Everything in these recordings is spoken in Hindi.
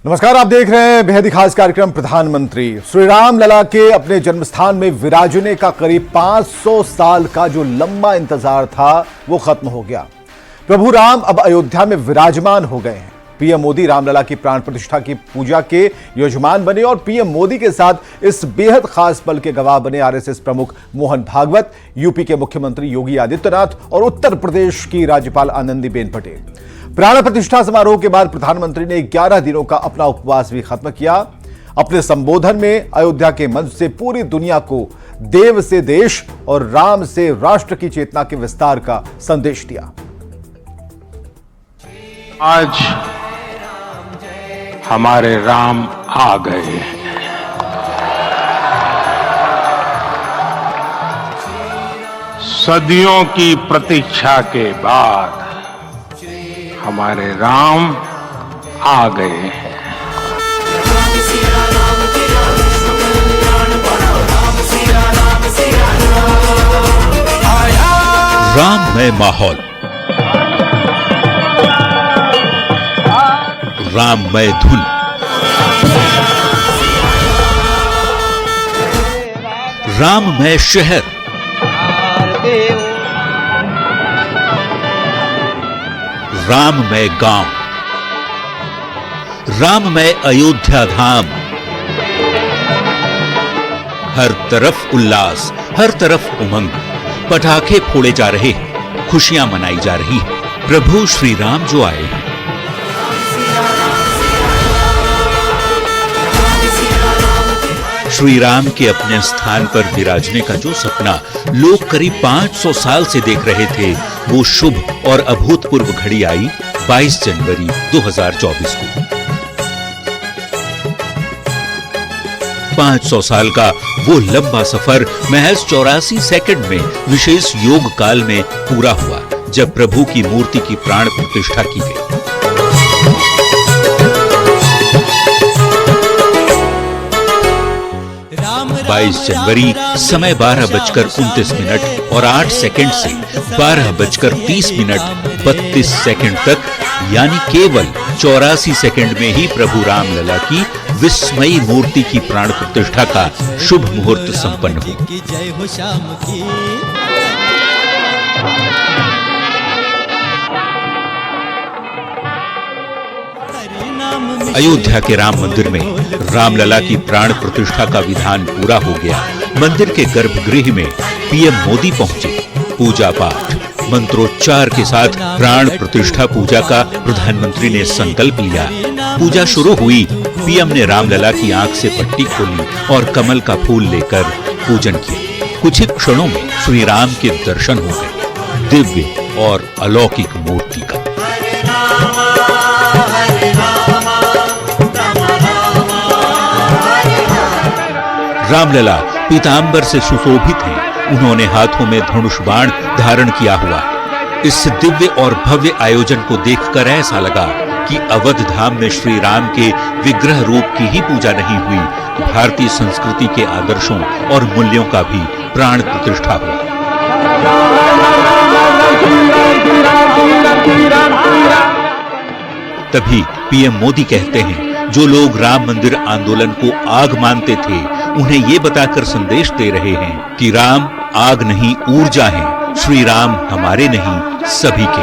नमस्कार, आप देख रहे हैं बेहद ही खास कार्यक्रम प्रधानमंत्री। श्री राम लला के अपने जन्मस्थान में विराजने का करीब 500 साल का जो लंबा इंतजार था वो खत्म हो गया। प्रभु राम अब अयोध्या में विराजमान हो गए हैं। पीएम मोदी रामलला की प्राण प्रतिष्ठा की पूजा के यजमान बने और पीएम मोदी के साथ इस बेहद खास पल के गवाह बने आरएसएस प्रमुख मोहन भागवत, यूपी के मुख्यमंत्री योगी आदित्यनाथ और उत्तर प्रदेश की राज्यपाल आनंदीबेन पटेल। प्राण प्रतिष्ठा समारोह के बाद प्रधानमंत्री ने 11 दिनों का अपना उपवास भी खत्म किया। अपने संबोधन में अयोध्या के मंच से पूरी दुनिया को देव से देश और राम से राष्ट्र की चेतना के विस्तार का संदेश दिया। आज हमारे राम आ गए हैं। सदियों की प्रतीक्षा के बाद हमारे राम आ गए हैं। राममय माहौल, राममय धुन, राममय शहर, राममय गांव, राममय अयोध्या धाम। हर तरफ उल्लास, हर तरफ उमंग, पटाखे फोड़े जा रहे हैं, खुशियां मनाई जा रही हैं। प्रभु श्री राम जो आए हैं। श्री राम के अपने स्थान पर विराजने का जो सपना लोग करीब 500 साल से देख रहे थे, वो शुभ और अभूतपूर्व घड़ी आई 22 जनवरी 2024 को। 500 साल का वो लंबा सफर महज 84 सेकंड में विशेष योग काल में पूरा हुआ, जब प्रभु की मूर्ति की प्राण प्रतिष्ठा की गई। 22 जनवरी समय 12:29 और 8 सेकंड से 12:30 32 सेकंड तक, यानी केवल 84 सेकंड में ही प्रभु रामलला की विस्मयी मूर्ति की प्राण प्रतिष्ठा का शुभ मुहूर्त संपन्न हुआ। अयोध्या के राम मंदिर में रामलला की प्राण प्रतिष्ठा का विधान पूरा हो गया। मंदिर के गर्भगृह में पीएम मोदी पहुंचे। पूजा पाठ, मंत्रोच्चार के साथ प्राण प्रतिष्ठा पूजा का प्रधानमंत्री ने संकल्प लिया। पूजा शुरू हुई। पीएम ने रामलला की आंख से पट्टी खोली और कमल का फूल लेकर पूजन किया। कुछ ही क्षणों में श्री राम के दर्शन हो गए, दिव्य और अलौकिक मूर्ति का। रामलला पीतांबर से सुशोभित हैं। उन्होंने हाथों में धनुष बाण धारण किया हुआ है। इस दिव्य और भव्य आयोजन को देखकर ऐसा लगा कि अवध धाम में श्री राम के विग्रह रूप की ही पूजा नहीं हुई, भारतीय संस्कृति के आदर्शों और मूल्यों का भी प्राण प्रतिष्ठा हुआ। तभी पीएम मोदी कहते हैं, जो लोग राम मंदिर आंदोलन को आग मानते थे, उन्हें ये बताकर संदेश दे रहे हैं कि राम आग नहीं, ऊर्जा है। श्री राम हमारे नहीं, सभी के।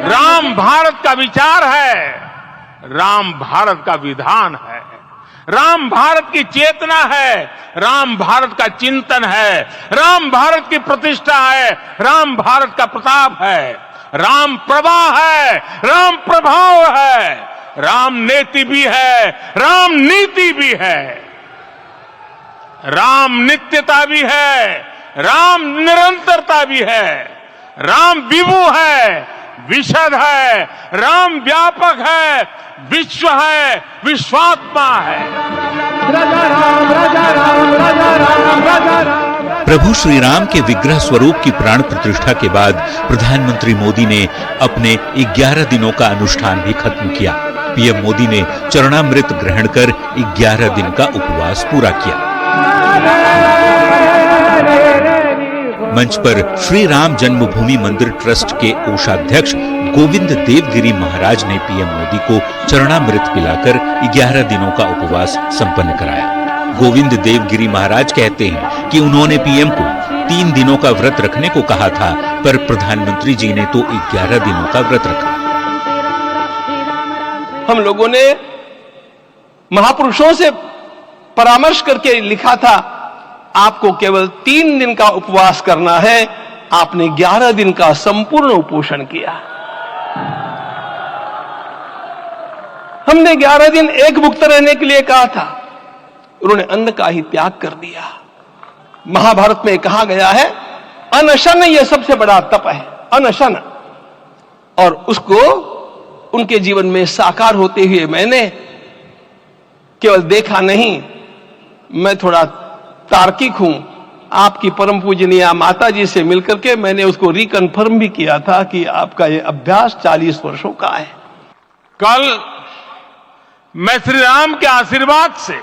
राम भारत का विचार है, राम भारत का विधान है, राम भारत की चेतना है, राम भारत का चिंतन है, राम भारत की प्रतिष्ठा है, राम भारत का प्रताप है, राम प्रवाह है, राम प्रभाव है, राम नेति भी है, राम नीति भी है, राम नित्यता भी है, राम निरंतरता भी है, राम विभु है, विशद है, राम व्यापक है, विश्व है, विश्वात्मा है। प्रभु श्री राम के विग्रह स्वरूप की प्राण प्रतिष्ठा के बाद प्रधानमंत्री मोदी ने अपने 11 दिनों का अनुष्ठान भी खत्म किया। पीएम मोदी ने चरणामृत ग्रहण कर 11 दिन का उपवास पूरा किया। मंच पर श्री राम जन्मभूमि मंदिर ट्रस्ट के कोषाध्यक्ष गोविंद देवगिरी महाराज ने पीएम मोदी को चरणामृत पिलाकर 11 दिनों का उपवास संपन्न कराया। गोविंद देवगिरी महाराज कहते हैं कि उन्होंने पीएम को 3 दिनों का व्रत रखने को कहा था, पर प्रधानमंत्री जी ने तो 11 दिनों का व्रत रखा। हम लोगों ने महापुरुषों से परामर्श करके लिखा था, आपको केवल 3 दिन का उपवास करना है। आपने 11 दिन का संपूर्ण उपोषण किया। हमने 11 दिन एक मुक्त रहने के लिए कहा था, उन्होंने अन्न का ही त्याग कर दिया। महाभारत में कहा गया है, अनशन यह सबसे बड़ा तप है, अनशन। और उसको उनके जीवन में साकार होते हुए मैंने केवल देखा नहीं, मैं थोड़ा तार्किक हूं। आपकी परम पूजनीय माता जी से मिलकर के मैंने उसको रिकन्फर्म भी किया था कि आपका यह अभ्यास 40 वर्षों का है। कल मैं श्री राम के आशीर्वाद से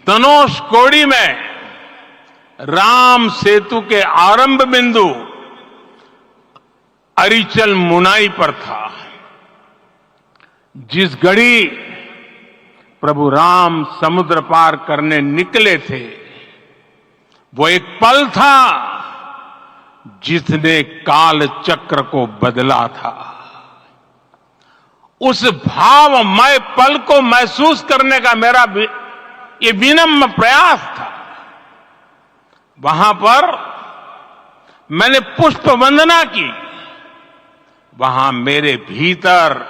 धनुषकोडी में राम सेतु के आरंभ बिंदु अरिचल मुनाई पर था। जिस घड़ी प्रभु राम समुद्र पार करने निकले थे, वो एक पल था जिसने काल चक्र को बदला था। उस भावमय पल को महसूस करने का मेरा ये विनम्र प्रयास था। वहां पर मैंने पुष्प वंदना की। वहां मेरे भीतर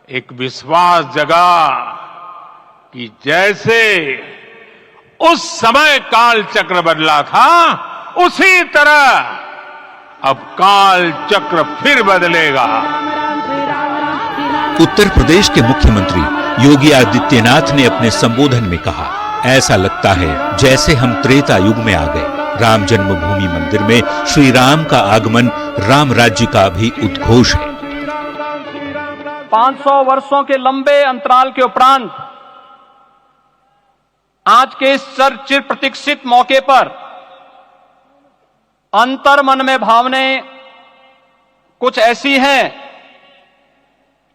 एक विश्वास जगा कि जैसे उस समय काल चक्र बदला था, उसी तरह अब काल चक्र फिर बदलेगा। उत्तर प्रदेश के मुख्यमंत्री योगी आदित्यनाथ ने अपने संबोधन में कहा, ऐसा लगता है जैसे हम त्रेता युग में आ गए। राम जन्मभूमि मंदिर में श्री राम का आगमन राम राज्य का भी उद्घोष है। 500 वर्षों के लंबे अंतराल के उपरांत आज के इस चिर प्रतीक्षित मौके पर अंतर मन में भावनाएं कुछ ऐसी हैं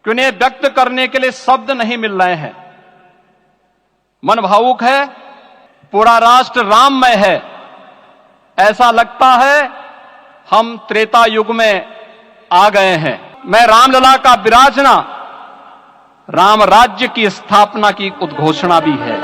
कि उन्हें व्यक्त करने के लिए शब्द नहीं मिल रहे हैं। मन भावुक है, पूरा राष्ट्र राममय है। ऐसा लगता है हम त्रेता युग में आ गए हैं। मैं रामलला का विराजना, राम राज्य की स्थापना की उद्घोषणा भी है।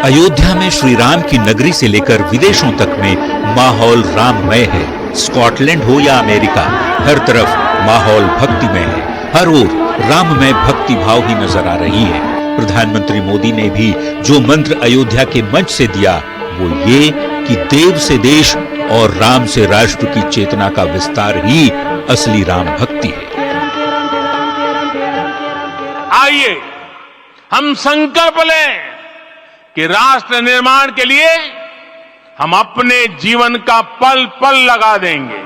अयोध्या में श्री राम की नगरी से लेकर विदेशों तक में माहौल राममय है। स्कॉटलैंड हो या अमेरिका, हर तरफ माहौल भक्तिमय है। हर ओर राममय भक्ति भाव ही नजर आ रही है। प्रधानमंत्री मोदी ने भी जो मंत्र अयोध्या के मंच से दिया, वो ये कि देव से देश और राम से राष्ट्र की चेतना का विस्तार ही असली राम भक्ति है। आइए हम संकल्प लें कि राष्ट्र निर्माण के लिए हम अपने जीवन का पल पल लगा देंगे।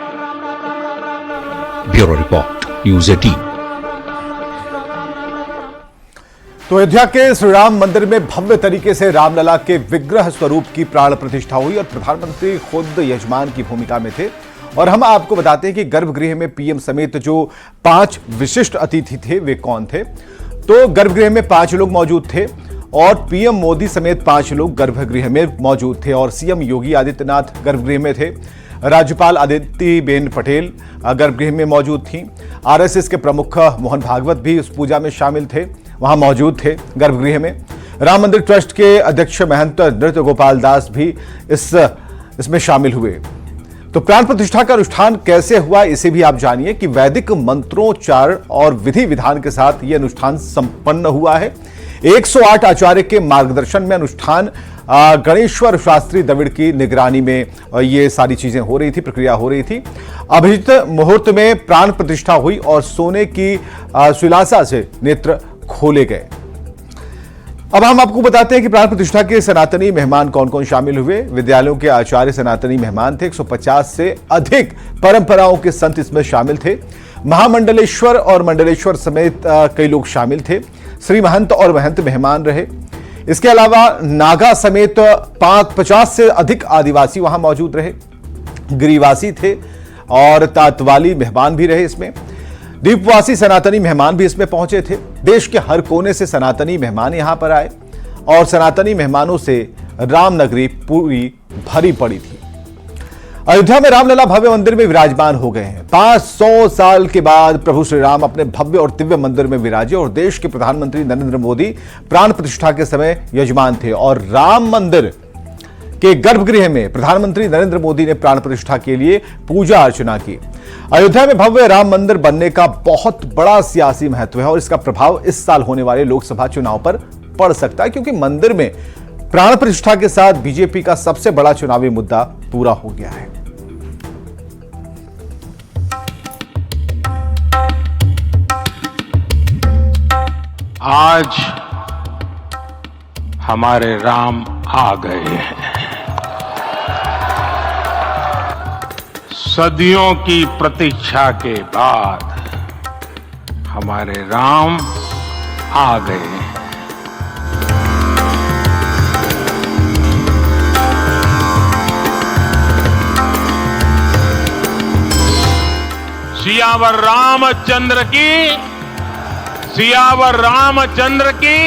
Bureau report, news 18। तो अयोध्या के श्री राम मंदिर में भव्य तरीके से रामलला के विग्रह स्वरूप की प्राण प्रतिष्ठा हुई और प्रधानमंत्री खुद यजमान की भूमिका में थे। और हम आपको बताते हैं कि गर्भगृह में पीएम समेत जो 5 विशिष्ट अतिथि थे वे कौन थे। तो गर्भगृह में 5 लोग मौजूद थे और पीएम मोदी समेत 5 लोग गर्भगृह में मौजूद थे और सीएम योगी आदित्यनाथ गर्भगृह में थे। राज्यपाल आदित्यबेन पटेल गर्भगृह में मौजूद थी। आरएसएस के प्रमुख मोहन भागवत भी इस पूजा में शामिल थे, वहां मौजूद थे गर्भगृह में। राम मंदिर ट्रस्ट के अध्यक्ष महंत नृत्य गोपाल दास भी इसमें शामिल हुए। तो प्राण प्रतिष्ठा का अनुष्ठान कैसे हुआ, इसे भी आप जानिए कि वैदिक मंत्रोच्चार और विधि विधान के साथ यह अनुष्ठान संपन्न हुआ है। 108 आचार्य के मार्गदर्शन में अनुष्ठान गणेश्वर शास्त्री द्रविड़ की निगरानी में ये सारी चीजें हो रही थी, प्रक्रिया हो रही थी। अभिजित मुहूर्त में प्राण प्रतिष्ठा हुई और सोने की सुलासा से नेत्र खोले गए। अब हम आपको बताते हैं कि प्राण प्रतिष्ठा के सनातनी मेहमान कौन कौन शामिल हुए। विद्यालयों के आचार्य सनातनी मेहमान थे। 150 से अधिक परंपराओं के संत इसमें शामिल थे। महामंडलेश्वर और मंडलेश्वर समेत कई लोग शामिल थे। श्री महंत और महंत मेहमान रहे। इसके अलावा नागा समेत 50 से अधिक आदिवासी वहां मौजूद रहे, गिरिवासी थे और तातवाली मेहमान भी रहे। इसमें द्वीपवासी सनातनी मेहमान भी इसमें पहुंचे थे। देश के हर कोने से सनातनी मेहमान यहां पर आए और सनातनी मेहमानों से रामनगरी पूरी भरी पड़ी थी। अयोध्या में रामलला भव्य मंदिर में विराजमान हो गए हैं। 500 साल के बाद प्रभु श्री राम अपने भव्य और दिव्य मंदिर में विराजे और देश के प्रधानमंत्री नरेंद्र मोदी प्राण प्रतिष्ठा के समय यजमान थे और राम मंदिर के गर्भगृह में प्रधानमंत्री नरेंद्र मोदी ने प्राण प्रतिष्ठा के लिए पूजा अर्चना की। अयोध्या में भव्य राम मंदिर बनने का बहुत बड़ा सियासी महत्व है और इसका प्रभाव इस साल होने वाले लोकसभा चुनाव पर पड़ सकता है, क्योंकि मंदिर में प्राण प्रतिष्ठा के साथ बीजेपी का सबसे बड़ा चुनावी मुद्दा पूरा हो गया है। आज हमारे राम आ गए हैं। सदियों की प्रतीक्षा के बाद हमारे राम आ गए हैं। सियावर रामचंद्र की, सियावर रामचंद्र की,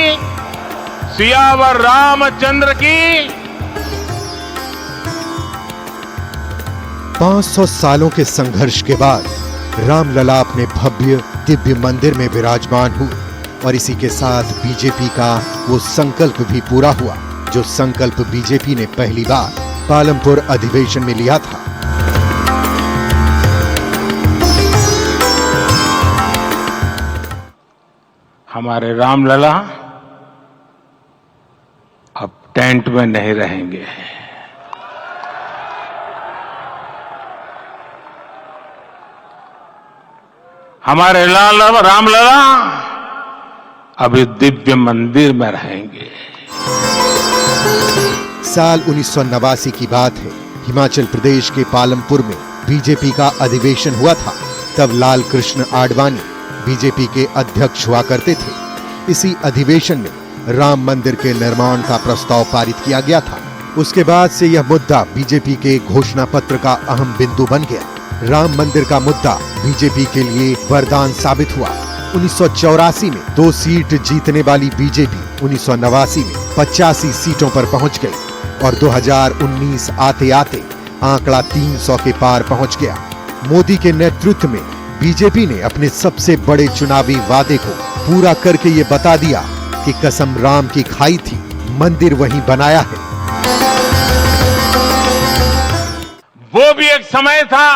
सियावर रामचंद्र की। 500 सालों के संघर्ष के बाद रामलला अपने भव्य दिव्य मंदिर में विराजमान हुए और इसी के साथ बीजेपी का वो संकल्प भी पूरा हुआ जो संकल्प बीजेपी ने पहली बार पालमपुर अधिवेशन में लिया था। हमारे रामलला अब टेंट में नहीं रहेंगे। हमारे रामलला अभी दिव्य मंदिर में रहेंगे। साल 1989 की बात है। हिमाचल प्रदेश के पालमपुर में बीजेपी का अधिवेशन हुआ था। तब लाल कृष्ण आडवाणी बीजेपी के अध्यक्ष हुआ करते थे। इसी अधिवेशन में राम मंदिर के निर्माण का प्रस्ताव पारित किया गया था। उसके बाद से यह मुद्दा बीजेपी के घोषणा पत्र का अहम बिंदु बन गया। राम मंदिर का मुद्दा बीजेपी के लिए वरदान साबित हुआ। 1984 में 2 सीट जीतने वाली बीजेपी 1989 में 85 सीटों पर पहुंच गई और 2019 आते आते आंकड़ा 300 के पार पहुंच गया। मोदी के नेतृत्व में बीजेपी ने अपने सबसे बड़े चुनावी वादे को पूरा करके ये बता दिया कि कसम राम की खाई थी, मंदिर वहीं बनाया है। वो भी एक समय था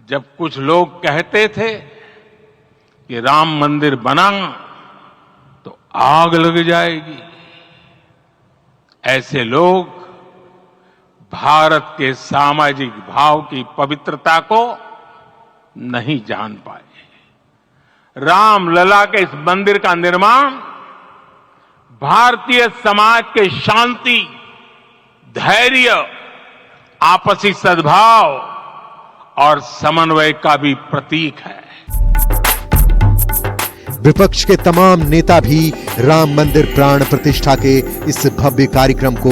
जब कुछ लोग कहते थे कि राम मंदिर बना तो आग लग जाएगी। ऐसे लोग भारत के सामाजिक भाव की पवित्रता को नहीं जान पाए। रामलला के इस मंदिर का निर्माण भारतीय समाज के शांति, धैर्य, आपसी सद्भाव और समन्वय का भी प्रतीक है। विपक्ष के तमाम नेता भी राम मंदिर प्राण प्रतिष्ठा के इस भव्य कार्यक्रम को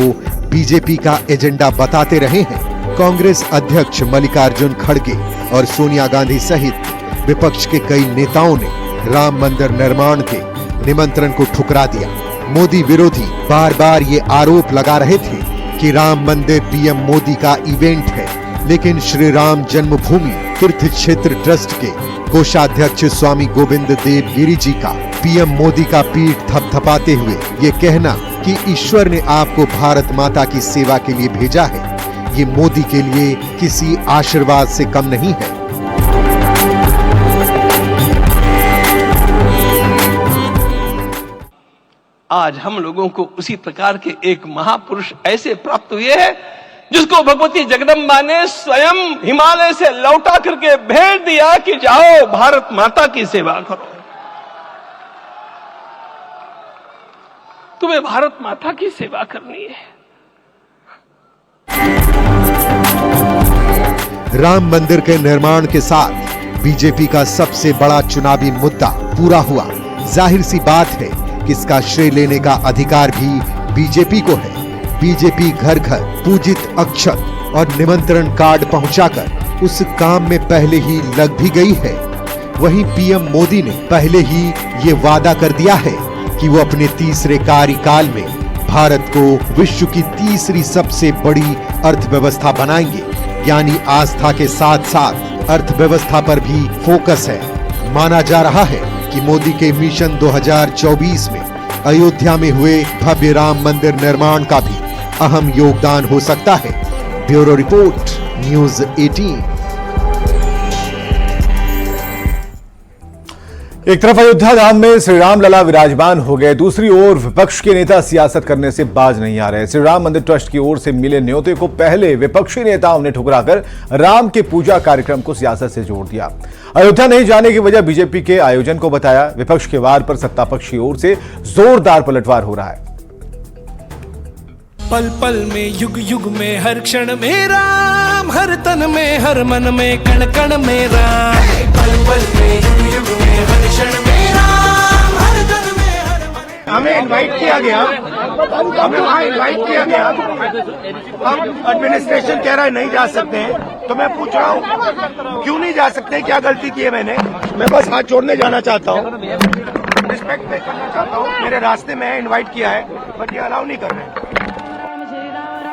बीजेपी का एजेंडा बताते रहे हैं। कांग्रेस अध्यक्ष मल्लिकार्जुन खड़गे और सोनिया गांधी सहित विपक्ष के कई नेताओं ने राम मंदिर निर्माण के निमंत्रण को ठुकरा दिया। मोदी विरोधी बार बार ये आरोप लगा रहे थे कि राम मंदिर पीएम मोदी का इवेंट है, लेकिन श्री राम जन्मभूमि तीर्थ क्षेत्र ट्रस्ट के कोषाध्यक्ष स्वामी गोविंद देव गिरी जी का पीएम मोदी का पीठ थपथपाते हुए ये कहना कि ईश्वर ने आपको भारत माता की सेवा के लिए भेजा है, ये मोदी के लिए किसी आशीर्वाद से कम नहीं है। आज हम लोगों को उसी प्रकार के एक महापुरुष ऐसे प्राप्त हुए हैं जिसको भगवती जगदम्बा ने स्वयं हिमालय से लौटा करके भेज दिया कि जाओ भारत माता की सेवा करो। तुम्हें भारत माता की सेवा करनी है। राम मंदिर के निर्माण के साथ बीजेपी का सबसे बड़ा चुनावी मुद्दा पूरा हुआ। जाहिर सी बात है कि इसका श्रेय लेने का अधिकार भी बीजेपी को है। बीजेपी घर घर पूजित अक्षत और निमंत्रण कार्ड पहुंचाकर उस काम में पहले ही लग भी गई है। वहीं पीएम मोदी ने पहले ही ये वादा कर दिया है कि वो अपने तीसरे कार्यकाल में भारत को विश्व की तीसरी सबसे बड़ी अर्थव्यवस्था बनाएंगे। यानी आस्था के साथ साथ अर्थव्यवस्था पर भी फोकस है। माना जा रहा है कि मोदी के मिशन 2024 में अयोध्या में हुए भव्य राम मंदिर निर्माण का भी अहम योगदान हो सकता है। Bureau report, news 18। एक तरफ अयोध्या धाम में श्री राम लला विराजमान हो गए, दूसरी ओर विपक्ष के नेता सियासत करने से बाज नहीं आ रहे। श्री राम मंदिर ट्रस्ट की ओर से मिले न्योते को पहले विपक्षी नेताओं ने ठुकराकर राम के पूजा कार्यक्रम को सियासत से जोड़ दिया। अयोध्या नहीं जाने की वजह बीजेपी के आयोजन को बताया। विपक्ष के वार पर सत्ता पक्ष की ओर से जोरदार पलटवार हो रहा है। पल पल में युग युग में हर क्षण में राम, हर तन में हर मन में कण कण में राम। पल पल में युग युग में हर क्षण में राम, हर तन में हर मन में। हमें इनवाइट किया गया, हमें वहाँ इनवाइट किया गया। हम एडमिनिस्ट्रेशन कह रहा है नहीं जा सकते हैं, तो मैं पूछ रहा हूँ क्यों नहीं जा सकते? क्या गलती की है मैंने? मैं बस हाथ जोड़ने जाना चाहता हूँ, रिस्पेक्ट पे करना चाहता हूँ। मेरे रास्ते में इनवाइट किया है बट ये अलाउ नहीं कर रहे।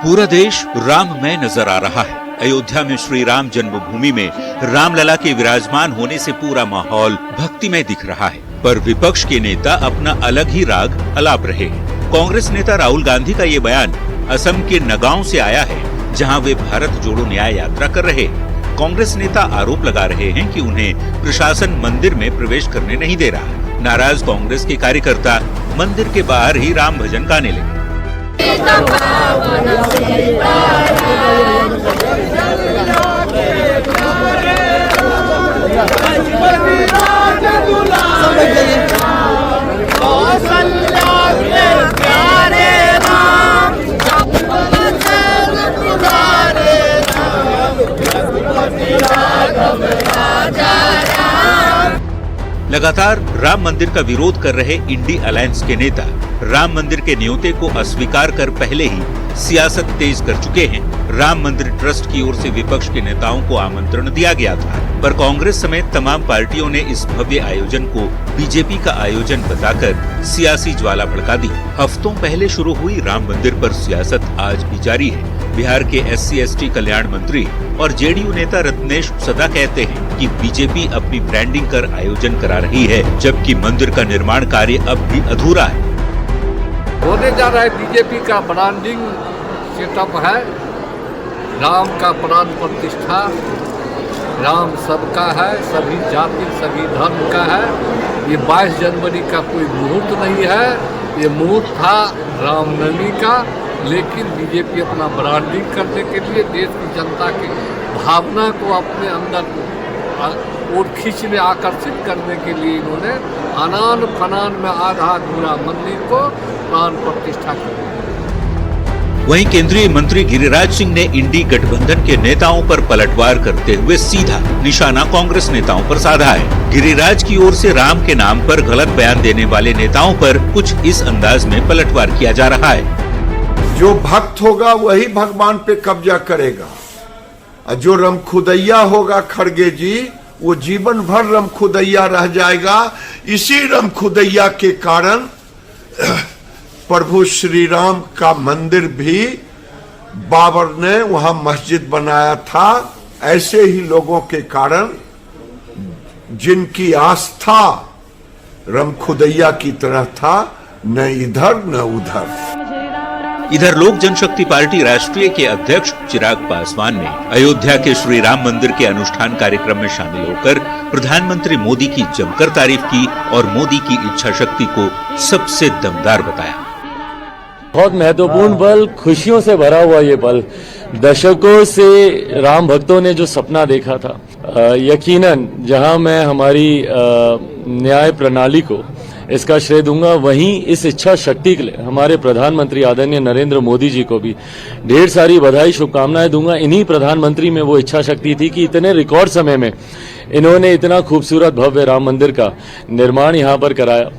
पूरा देश राममय नजर आ रहा है। अयोध्या में श्री राम जन्मभूमि में रामलला के विराजमान होने से पूरा माहौल भक्तिमय दिख रहा है, पर विपक्ष के नेता अपना अलग ही राग अलाप रहे हैं। कांग्रेस नेता राहुल गांधी का ये बयान असम के नगांव से आया है, जहां वे भारत जोड़ो न्याय यात्रा कर रहे हैं। कांग्रेस नेता आरोप लगा रहे हैं कि उन्हें प्रशासन मंदिर में प्रवेश करने नहीं दे रहा। नाराज कांग्रेस के कार्यकर्ता मंदिर के बाहर ही राम भजन गाने लगे। लगातार राम मंदिर का विरोध कर रहे इंडी अलायंस के नेता राम मंदिर के न्योते को अस्वीकार कर पहले ही सियासत तेज कर चुके हैं। राम मंदिर ट्रस्ट की ओर से विपक्ष के नेताओं को आमंत्रण दिया गया था, पर कांग्रेस समेत तमाम पार्टियों ने इस भव्य आयोजन को बीजेपी का आयोजन बताकर सियासी ज्वाला भड़का दी। हफ्तों पहले शुरू हुई राम मंदिर पर सियासत आज भी जारी है। बिहार के SC/ST कल्याण मंत्री और जेडीयू नेता रत्नेश सदा कहते हैं कि बीजेपी अपनी ब्रांडिंग कर आयोजन करा रही है, जबकि मंदिर का निर्माण कार्य अब भी अधूरा है। होने जा रहा है बीजेपी का ब्रांडिंग सेटअप है। राम का प्राण प्रतिष्ठा, राम सबका है, सभी जाति सभी धर्म का है। ये 22 जनवरी का कोई मुहूर्त नहीं है, ये मुहूर्त था रामनवमी का। लेकिन बीजेपी अपना ब्रांडिंग करने के लिए देश की जनता की भावना को अपने अंदर और खींचने आकर्षित करने के लिए इन्होंने अनान फनान में आधा अधूरा मंदिर को प्राण प्रतिष्ठा की। वहीं केंद्रीय मंत्री गिरिराज सिंह ने इंडी गठबंधन के नेताओं पर पलटवार करते हुए सीधा निशाना कांग्रेस नेताओं पर साधा है। गिरिराज की ओर से राम के नाम पर गलत बयान देने वाले नेताओं पर कुछ इस अंदाज में पलटवार किया जा रहा है। जो भक्त होगा वही भगवान पे कब्जा करेगा, और जो रमखुदैया होगा खड़गे जी, वो जीवन भर रमखुदैया रह जाएगा। इसी रमखुदैया के कारण प्रभु श्री राम का मंदिर भी बाबर ने वहां मस्जिद बनाया था। ऐसे ही लोगों के कारण जिनकी आस्था रमखुदैया की तरह था, न इधर न उधर। इधर लोक जनशक्ति पार्टी राष्ट्रीय के अध्यक्ष चिराग पासवान ने अयोध्या के श्री राम मंदिर के अनुष्ठान कार्यक्रम में शामिल होकर प्रधानमंत्री मोदी की जमकर तारीफ की और मोदी की इच्छा शक्ति को सबसे दमदार बताया। बहुत महत्वपूर्ण पल, खुशियों से भरा हुआ ये पल। दशकों से राम भक्तों ने जो सपना देखा था, यकीनन जहां मैं हमारी न्याय प्रणाली को इसका श्रेय दूंगा, वहीं इस इच्छा शक्ति के लिए हमारे प्रधानमंत्री आदरणीय नरेंद्र मोदी जी को भी ढेर सारी बधाई शुभकामनाएं दूंगा। इन्हीं प्रधानमंत्री में वो इच्छा शक्ति थी कि इतने रिकॉर्ड समय में इन्होंने इतना खूबसूरत भव्य राम मंदिर का निर्माण यहाँ पर कराया।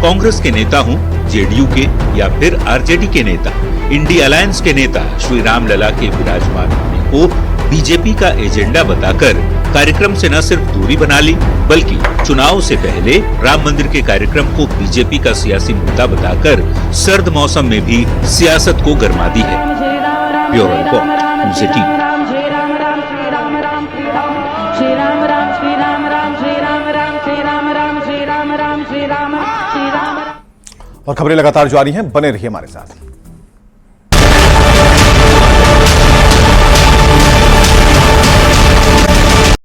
कांग्रेस के नेता हों, जेडीयू के या फिर आरजेडी के नेता, इंडी अलायंस के नेता श्री राम लला के विराजमान होने को बीजेपी का एजेंडा बताकर कार्यक्रम से न सिर्फ दूरी बना ली, बल्कि चुनाव से पहले राम मंदिर के कार्यक्रम को बीजेपी का सियासी मुद्दा बताकर सर्द मौसम में भी सियासत को गरमा दी है। Bureau report, news 18। और खबरें लगातार जारी हैं, बने रहिए हमारे साथ।